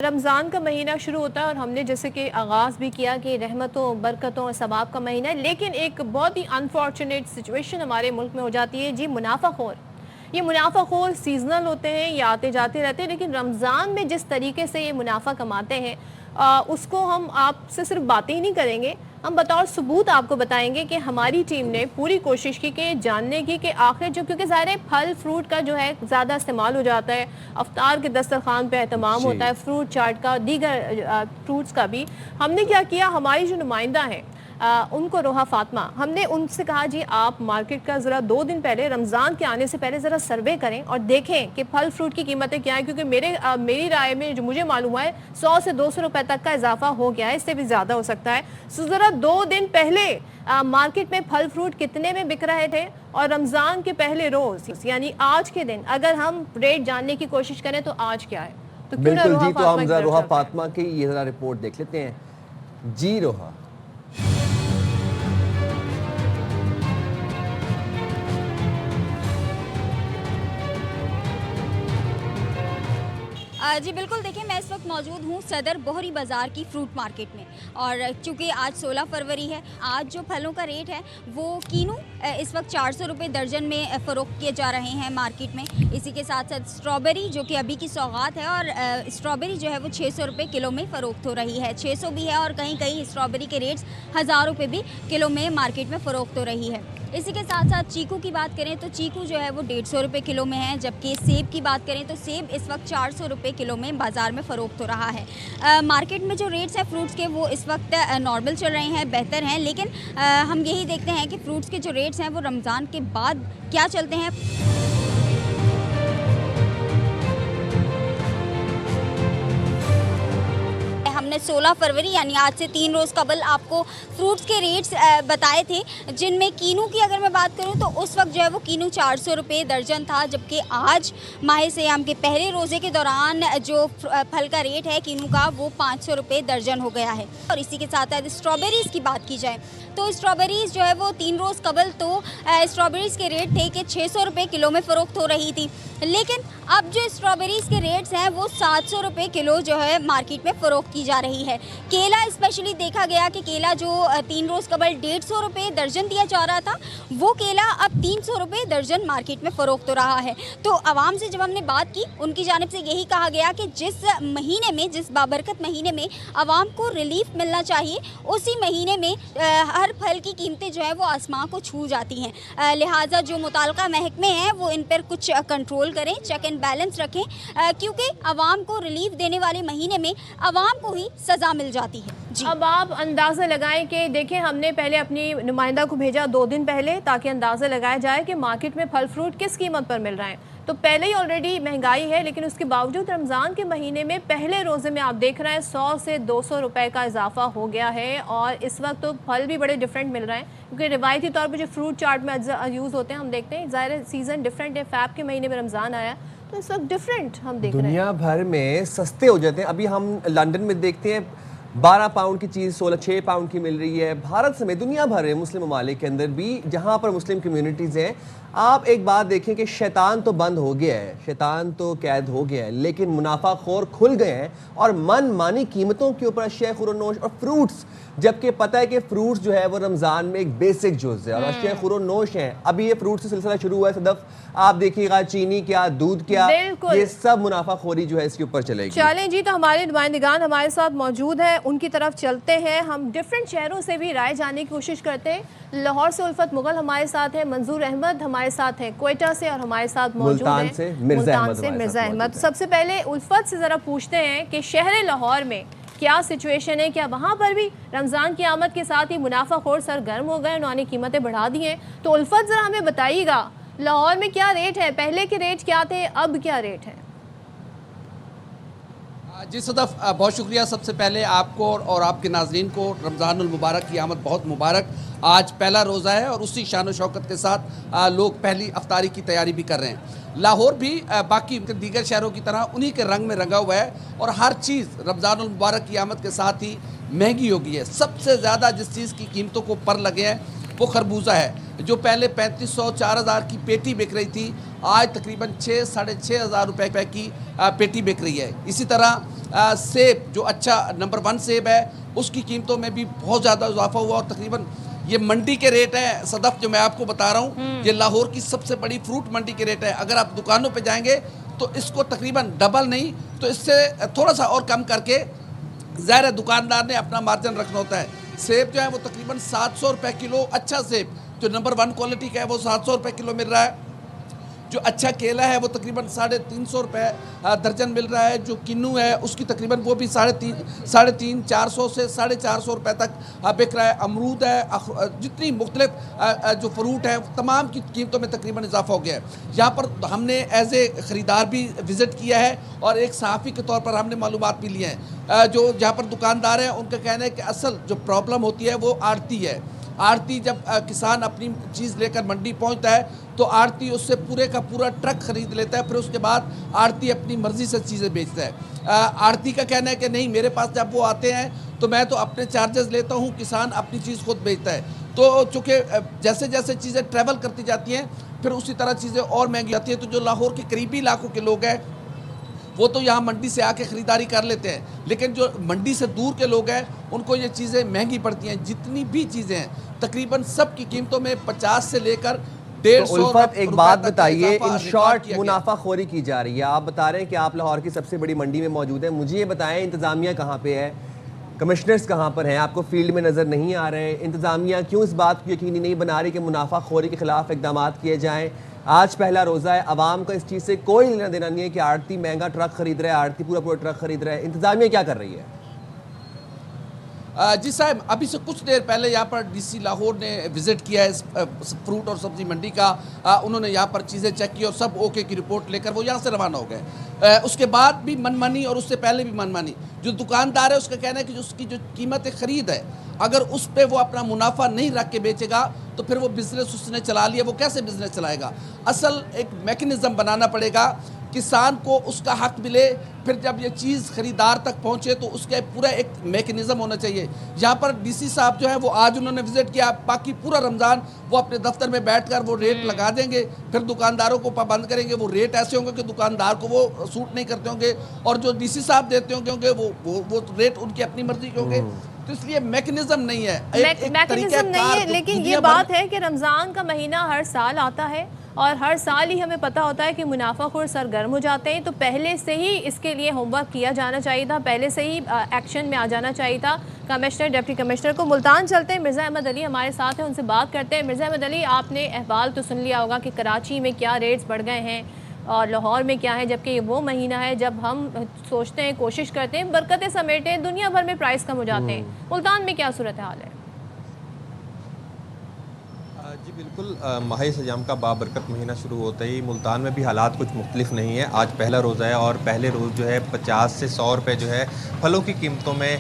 रमज़ान का महीना शुरू होता है और हमने जैसे कि आगाज़ भी किया कि रहमतों बरकतों और सवाब का महीना है, लेकिन एक बहुत ही अनफॉर्चुनेट सिचुएशन हमारे मुल्क में हो जाती है जी। मुनाफाखोर, ये मुनाफाखोर सीजनल होते हैं, ये आते जाते रहते हैं, लेकिन रमज़ान में जिस तरीके से ये मुनाफा कमाते हैं उसको हम आपसे सिर्फ बातें ही नहीं करेंगे, हम बतौर सबूत आपको बताएंगे कि हमारी टीम ने पूरी कोशिश की कि जानने की कि आखिर जो, क्योंकि ज़ाहिर है फल फ्रूट का जो है ज़्यादा इस्तेमाल हो जाता है, अफ्तार के दस्तरखान पे एहतमाम होता है, फ्रूट चाट का, दीगर फ्रूट्स का भी। हमने क्या किया, हमारी जो नुमाइंदा है उनको रोहा फातिमा, हमने उनसे कहा जी आप मार्केट का ज़रा 2 दिन पहले रमज़ान के आने से पहले ज़रा सर्वे करें और देखें कि फल फ्रूट की कीमतें क्या है, क्योंकि मेरी राय में जो मुझे मालूम है 100 से 200 रुपए तक का इजाफा हो गया है, इससे भी ज़्यादा हो सकता है। सो ज़रा 2 दिन पहले मार्केट में फल फ्रूट कितने में बिक रहे थे और रमज़ान के पहले रोज़ यानी आज के दिन अगर हम रेट जानने की कोशिश करें तो आज क्या है। तो बिल्कुल जी, तो हम जरा रोहा फातिमा की ये जरा रिपोर्ट देख लेते हैं जी। रोहा जी बिल्कुल, देखिए मैं इस वक्त मौजूद हूँ सदर बोहरी बाज़ार की फ्रूट मार्केट में, और चूँकि आज 16 फरवरी है, आज जो फलों का रेट है वो कीनू इस वक्त 400 रुपये दर्जन में फ़रोख्त किए जा रहे हैं मार्केट में। इसी के साथ साथ स्ट्रॉबेरी जो कि अभी की सौगात है, और स्ट्रॉबेरी जो है वो 600 रुपये किलो में फ़रोख्त हो रही है। 600 भी है और कहीं कहीं स्ट्रॉबेरी के रेट्स 1000 रुपये भी किलो में मार्केट में फ़रोख्त हो रही है। इसी के साथ साथ चीकू की बात करें तो चीकू जो है वो 150 रुपये किलो में है, जबकि सेब की बात करें तो सेब इस वक्त 400 रुपये किलो में बाज़ार में फ़रोख्त हो रहा है। मार्केट में जो रेट्स हैं फ्रूट्स के वो इस वक्त नॉर्मल चल रहे हैं, बेहतर हैं, लेकिन हम यही देखते हैं कि फ्रूट्स के जो रेट्स हैं वो रमज़ान के बाद क्या चलते हैं। हमने 16 फरवरी यानी आज से 3 रोज़ कबल आपको फ्रूट्स के रेट्स बताए थे, जिनमें कीनू की अगर मैं बात करूं तो उस वक्त जो है वो कीनू 400 रुपये दर्जन था, जबकि आज माह सियाम के पहले रोज़े के दौरान जो फल का रेट है कीनू का वो 500 रुपये दर्जन हो गया है। और इसी के साथ साथ स्ट्रॉबेरीज़ की बात की जाए तो स्ट्रॉबेरीज़ जो है वो 3 रोज़ कबल तो स्ट्रॉबेरीज़ के रेट थे कि 600 रुपये किलो में फ़रोख्त हो रही थी, लेकिन अब जो स्ट्रॉबेरीज़ के रेट्स हैं वो 700 रुपये किलो जो है मार्केट में फ़रोख्त की जा रही है। केला स्पेशली देखा गया कि केला जो 3 रोज़ कबल 150 रुपये दर्जन दिया जा रहा था, वो केला अब 300 रुपये दर्जन मार्केट में फ़रोख्त हो रहा है। तो आवाम से जब हमने बात की, उनकी जानिब से यही कहा गया कि जिस महीने में, जिस बाबरकत महीने में आवाम को रिलीफ मिलना चाहिए, उसी महीने में हर फल की कीमतें जो है वो आसमां को छू जाती हैं। लिहाजा जो मुताल्लिका महकमे हैं वो इन पर कुछ कंट्रोल करें, चेक एंड बैलेंस रखें, क्योंकि आवाम को रिलीफ देने वाले महीने में आवाम को ही सज़ा मिल जाती है। जी अब आप अंदाज़ा लगाएं कि देखें, हमने पहले अपनी नुमाइंदा को भेजा 2 दिन पहले ताकि अंदाज़ा लगाया जाए कि मार्केट में फल फ्रूट किस कीमत पर मिल रहे हैं। तो पहले ही ऑलरेडी महंगाई है, लेकिन उसके बावजूद रमज़ान के महीने में पहले रोज़े में आप देख रहे हैं 100 से 200 रुपए का इजाफा हो गया है, और इस वक्त तो फल भी बड़े डिफरेंट मिल रहे हैं, क्योंकि रिवायती तौर पर जो फ्रूट चाट में यूज़ होते हैं हम देखते हैं, ज़ाहिर सीज़न डिफरेंट है, फ़ैब के महीने में रमज़ान आया तो इस वक्त डिफरेंट हम देख रहे हैं। दुनिया भर में सस्ते हो जाते हैं। अभी हम लंदन में देखते हैं 12 पाउंड की चीज़ 6 पाउंड की मिल रही है। भारत समेत दुनिया भर में मुस्लिम ममालिक के अंदर भी जहाँ पर मुस्लिम कम्युनिटीज़ हैं, आप एक बात देखें कि शैतान तो बंद हो गया है, शैतान तो कैद हो गया है, लेकिन मुनाफाखोर खुल गए हैं और मन मानी कीमतों के ऊपर अशिया खुरोनोश और फ्रूट्स, जबकि पता है कि फ्रूट्स जो है वो रमज़ान में एक बेसिक जुज़ है और अशिया खुरोनोश है। अभी ये फ्रूट से सिलसिला शुरू हुआ है सदफ, आप देखिएगा चीनी क्या, दूध क्या, ये सब मुनाफाखोरी जो है इसके ऊपर चलेगी। चलें जी, तो हमारे नुमाइंदगान हमारे साथ मौजूद है, उनकी तरफ चलते हैं। हम डिफरेंट शहरों से भी राय जानने की कोशिश करते हैं। लाहौर से उल्फत मुगल हमारे साथ है, मंजूर अहमद हमारे साथ है क्वेटा से, और हमारे साथ मौजूद है मुल्तान से मिर्ज़ा अहमद। सबसे पहले उल्फत से ज़रा पूछते हैं कि शहर लाहौर में क्या सिचुएशन है, क्या वहाँ पर भी रमज़ान की आमद के साथ ही मुनाफाखोर सरगर्म हो गए, उन्होंने कीमतें बढ़ा दी हैं? तो उल्फत ज़रा हमें बताइएगा लाहौर में क्या रेट है, पहले के रेट क्या थे, अब क्या रेट है? जी सदफ, बहुत शुक्रिया सबसे पहले आपको और आपके नाजरीन को रमज़ानुल मुबारक की आमद बहुत मुबारक। आज पहला रोज़ा है और उसी शान शौकत के साथ लोग पहली अफ्तारी की तैयारी भी कर रहे हैं। लाहौर भी बाकी दीगर शहरों की तरह उन्हीं के रंग में रंगा हुआ है और हर चीज़ रमज़ानुल मुबारक की आमद के साथ ही महंगी हो गई है। सबसे ज़्यादा जिस चीज़ की कीमतों को पर लगे हैं वो खरबूजा है, जो पहले 3500-4000 की पेटी बिक रही थी, आज तकरीबन 6-6.5 हज़ार रुपये की पेटी बिक रही है। इसी तरह सेब जो अच्छा नंबर 1 सेब है उसकी कीमतों में भी बहुत ज़्यादा इजाफा हुआ और तकरीबन ये मंडी के रेट है सदफ जो मैं आपको बता रहा हूँ, ये लाहौर की सबसे बड़ी फ्रूट मंडी के रेट है। अगर आप दुकानों पे जाएंगे तो इसको तकरीबन डबल नहीं तो इससे थोड़ा सा और कम करके ज़ाहिर है दुकानदार ने अपना मार्जिन रखना होता है। सेब जो है वो तकरीबन 700 रुपये किलो, अच्छा सेब जो नंबर 1 क्वालिटी का है वो 700 रुपये किलो मिल रहा है। जो अच्छा केला है वो तकरीबन 350 रुपये दर्जन मिल रहा है। जो किन्नू है उसकी तकरीबन वो भी 350, 400 से 450 रुपये तक बिक रहा है। अमरूद है, जितनी मुख्तलिफ जो फ्रूट है तमाम की कीमतों में तकरीबन इजाफा हो गया है। यहाँ पर हमने एज ए ख़रीदार भी विज़िट किया है और एक सहाफ़ी के तौर पर हमने मालूमात भी लिए हैं। जो जहाँ पर दुकानदार हैं उनका कहना है कि असल जो प्रॉब्लम होती है वो आड़ती है। आड़ती जब किसान अपनी चीज़ लेकर मंडी पहुंचता है तो आड़ती उससे पूरे का पूरा ट्रक खरीद लेता है, फिर उसके बाद आड़ती अपनी मर्ज़ी से चीज़ें बेचता है। आड़ती का कहना है कि नहीं, मेरे पास जब वो आते हैं तो मैं तो अपने चार्जेस लेता हूँ, किसान अपनी चीज़ खुद बेचता है। तो चूँकि जैसे जैसे चीज़ें ट्रैवल करती जाती हैं फिर उसी तरह चीज़ें और महंगी आती हैं। तो जो लाहौर के करीबी इलाकों के लोग हैं वो तो यहाँ मंडी से आके ख़रीदारी कर लेते हैं, लेकिन जो मंडी से दूर के लोग हैं उनको ये चीज़ें महंगी पड़ती हैं। जितनी भी चीज़ें हैं तकरीबन सब की कीमतों में 50 से लेकर 150 तो उल्फत एक बात बताइए, इन शॉर्ट किया गया। मुनाफाखोरी की जा रही है। आप बता रहे हैं कि आप लाहौर की सबसे बड़ी मंडी में मौजूद हैं। मुझे ये बताएं इंतज़ामिया कहाँ पे है, कमिश्नर्स कहाँ पर हैं? आपको फील्ड में नज़र नहीं आ रहे। इंतज़ामिया क्यों इस बात को यकीनी नहीं बना रही कि मुनाफाखोरी के खिलाफ इकदाम किए जाएँ? आज पहला रोज़ा है, आवाम का इस चीज़ से कोई लेना देना नहीं है कि आड़ती महंगा ट्रक खरीद रहा है, आड़ती पूरा पूरा ट्रक खरीद रहा है। इंतज़ामिया क्या कर रही है? जी साहब, अभी से कुछ देर पहले यहाँ पर डीसी लाहौर ने विज़िट किया है इस फ्रूट और सब्ज़ी मंडी का। उन्होंने यहाँ पर चीज़ें चेक की और सब ओके की रिपोर्ट लेकर वो यहाँ से रवाना हो गए। उसके बाद भी मनमानी और उससे पहले भी मनमानी। जो दुकानदार है उसका कहना है कि उसकी जो कीमत ख़रीद है अगर उस पर वो अपना मुनाफा नहीं रख के बेचेगा तो फिर वो बिज़नेस उसने चला लिया, वो कैसे बिज़नेस चलाएगा? असल एक मैकेनिज़्म बनाना पड़ेगा, किसान को उसका हक मिले, फिर जब ये चीज़ ख़रीदार तक पहुँचे तो उसका पूरा एक मैकेनिज़्म होना चाहिए। यहाँ पर डीसी साहब जो है वो आज उन्होंने विज़िट किया, बाकी पूरा रमज़ान वो अपने दफ्तर में बैठकर वो रेट लगा देंगे, फिर दुकानदारों को पाबंद करेंगे। वो रेट ऐसे होंगे कि दुकानदार को वो सूट नहीं करते होंगे और जो डीसी साहब देते होंगे वो रेट उनकी अपनी मर्जी के होंगे। तो इसलिए मैकेनिज्म नहीं है, मैकेनिज्म नहीं है। लेकिन ये बात है कि रमज़ान का महीना हर साल आता है और हर साल ही हमें पता होता है कि मुनाफाखोर सरगर्म हो जाते हैं। तो पहले से ही इसके लिए होमवर्क किया जाना चाहिए था, पहले से ही एक्शन में आ जाना चाहिए था। कमिश्नर, डिप्टी कमिश्नर को मुल्तान चलते हैं, मिर्ज़ा अहमद अली हमारे साथ हैं, उनसे बात करते हैं। मिर्ज़ा अहमद अली, आपने अहवाल तो सुन लिया होगा कि कराची में क्या रेट्स बढ़ गए हैं और लाहौर में क्या है, जबकि ये वो महीना है जब हम सोचते हैं, कोशिश करते हैं, बरकतें समेटें, दुनिया भर में प्राइस कम हो जाते हैं। मुल्तान में क्या सूरत हाल है? जी बिल्कुल, माह सयाम का बाबरकत महीना शुरू होते ही मुल्तान में भी हालात कुछ मुख्तलिफ नहीं है। आज पहला रोज़ा है और पहले रोज़ जो है 50 से 100 रुपये जो है फलों की कीमतों में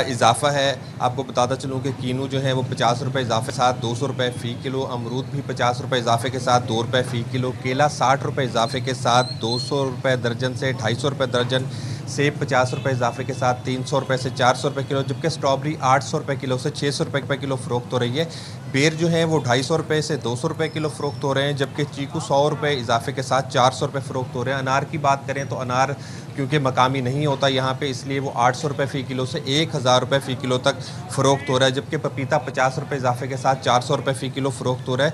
इजाफ़ा है। आपको बताता चलूँ कि कीनू जो है वो 50 रुपये इजाफे के साथ 200 रुपये फ़ी किलो, अमरूद भी 50 रुपये इजाफे के साथ 2 रुपये फ़ी किलो, केला 60 रुपये इजाफे के साथ 200 रुपये दर्जन से 250 रुपये दर्जन, सेब 50 रुपये इजाफे के साथ 300 रुपये से 400 रुपये किलो, जबकि स्ट्रॉबेरी 800 रुपये किलो से 600 रुपये किलो फ़रोख्त हो रही है। बेर जो है वो 250 रुपये से 200 रुपये किलो फ़रोख्त हो रहे हैं, जबकि चीकू 100 रुपये इजाफे के साथ 400 रुपये फ़रोख्त हो रहे हैं। अनार की बात करें तो अनार क्योंकि मकामी नहीं होता यहाँ पे, इसलिए वो 800 रुपये फ़ी किलो से 1000 रुपये फ़ी किलो तक फ़रोख्त हो रहा है, जबकि पपीता 50 रुपये इजाफे के साथ 400 रुपये फ़ी किलो फ़रोख्त हो रहा है।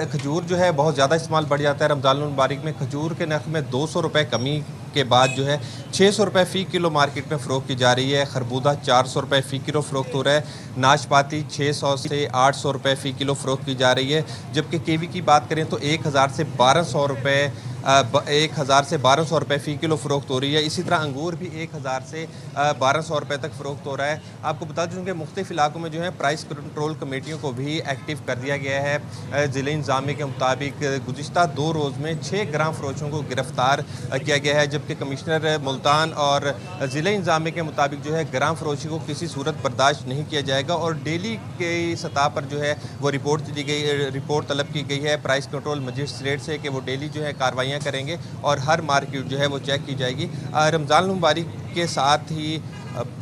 खजूर जो है बहुत ज़्यादा इस्तेमाल बढ़ जाता है रमज़ान मुबारक में। खजूर के नर्ख में 200 रुपये कमी के बाद जो है 600 रुपये फ़ी किलो मार्केट में फ़रोख्त की जा रही है। खरबूजा 400 रुपये फ़ी किलो फ़रोख्त हो रहा है। नाशपाती 600 से 800 रुपये फ़ी किलो फ़रोख्त की जा रही है, जबकि कीवी की बात करें तो 1000 से 1200 रुपये 1200 रुपये फ़ी किलो फ़रोख्त हो रही है। इसी तरह अंगूर भी 1000 से 1200 रुपये तक फ़रोख्त हो रहा है। आपको बता दूँ कि मुख्तलिफ इलाकों में जो है प्राइस कंट्रोल कमेटियों को भी एक्टिव कर दिया गया है। ज़िले इंतज़ामिया के मुताबिक गुज़िश्ता 2 रोज़ में 6 ग्राम फ़रोशों को गिरफ़्तार किया गया है, जबकि कमिश्नर मुल्तान और ज़िले इंतज़ामिया के मुताबिक जो है ग्राम फ़रोशी को किसी सूरत बर्दाश्त नहीं किया जाएगा और डेली के सतह पर जो है वो रिपोर्ट तलब की गई है प्राइस कंट्रोल मजिस्ट्रेट से कि वो डेली जो है कार्रवाई करेंगे और हर मार्केट जो है वो चेक की जाएगी। रमज़ान मुबारक के साथ ही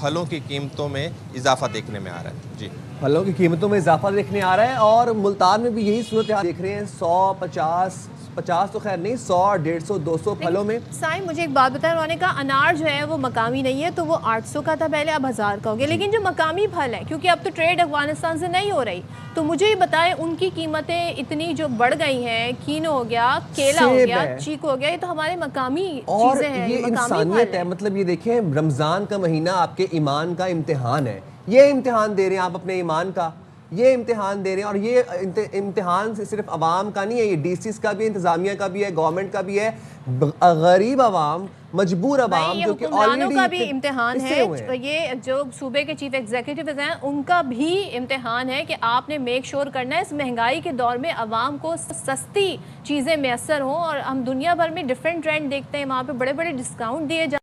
फलों की कीमतों में इजाफा देखने में आ रहा है। जी, फलों की कीमतों में इजाफा देखने आ रहा है और मुल्तान में भी यही सूरत हाल देख रहे हैं। 100, 50, 50 तो खैर नहीं, 100, 150, 200 फलों में। साईं मुझे एक बात बताएं, उन्होंने कहा अनार जो है वो मकामी नहीं है, तो वो 800 का था पहले, अब 1000 का हो गया। लेकिन जो मकामी फल है, क्योंकि अब तो ट्रेड अफगानिस्तान से नहीं हो रही, तो मुझे ये बताएं उनकी कीमतें इतनी जो बढ़ गई हैं। कीनो हो गया, केला हो गया, चीकू हो गया, ये तो हमारे मकामी और चीजें हैं, ये मकामी इंसानियत फल है। हैं। मतलब ये देखें, रमजान का महीना आपके ईमान का इम्तिहान है। ये इम्तिहान दे रहे हैं आप अपने ईमान का, ये इम्तिहान दे रहे हैं। और ये इम्तिहान से सिर्फ अवाम का नहीं है, ये डीसीस का भी है, इंतजामिया का भी है, गवर्नमेंट का भी है, गरीब अवाम, मजबूर अवाम ये जो कि हुक्मरानों ऑलरेडी का भी इम्तिहान है। हुए हैं। ये जो सूबे के चीफ एग्जीक्यूटिव हैं उनका भी इम्तिहान है कि आपने मेक श्योर करना है इस महंगाई के दौर में अवाम को सस्ती चीज़ें मैसर हों। और हम दुनिया भर में डिफरेंट ट्रेंड देखते हैं, वहाँ पे बड़े बड़े डिस्काउंट दिए जाते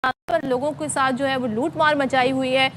हैं, पर लोगों के साथ जो है वो लूट मार मचाई हुई है।